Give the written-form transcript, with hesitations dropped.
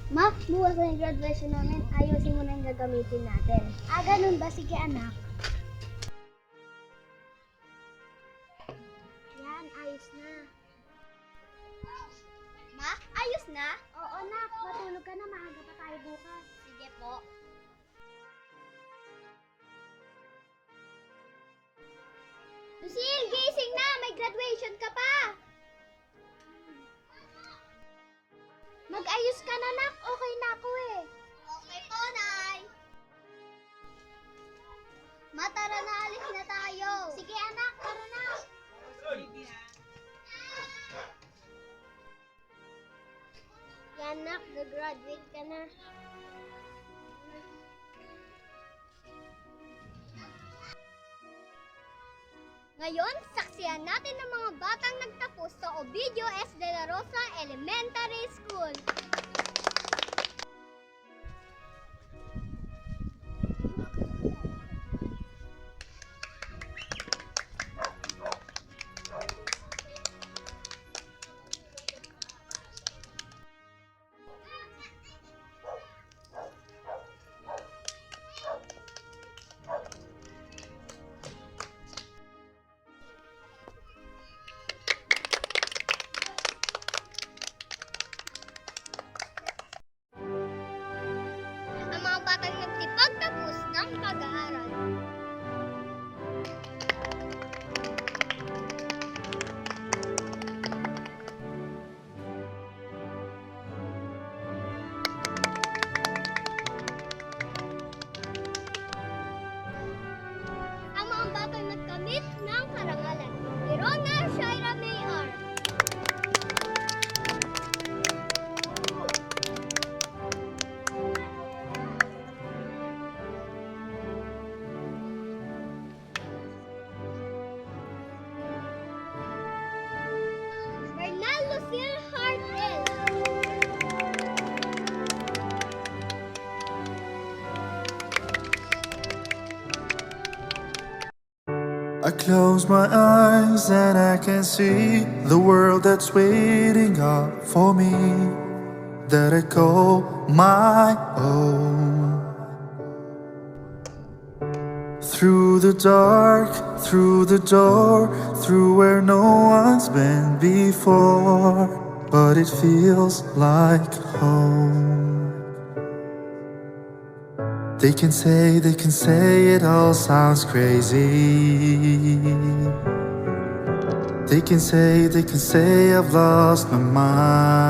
Ma, bukas na yung graduation namin. Ayusin mo na yung gagamitin natin. Ah, ganun ba? Sige, anak. Yan, ayos na. Ma, ayos na? Oo, nak. Matulog ka na. Maaga pa tayo bukas. Sige po. Lucille, gising na! May graduation ka pa! Mag-ayos ka na, nak. Okay na ako eh. Okay po, Nay. Ma, tara na. Alis na tayo. Sige, anak. Tara na. Yan, nak. Nag-graduate ka na. Ngayon, saksiyan natin ang mga batang nagtapos sa Ovidio S. De La Rosa Elementary School. Ang mga batang nagtipagtapos ng pag-aaral. Ang mga batang nagkamit ng karangalan. Irona Shaira Mayar. Bernal Lucille Hartel. I close my eyes and I can see the world that's waiting up for me, that I call my own. Through the dark, through the door, through where no one's been before, but it feels like home. They can say it all sounds crazy. They can say I've lost my mind.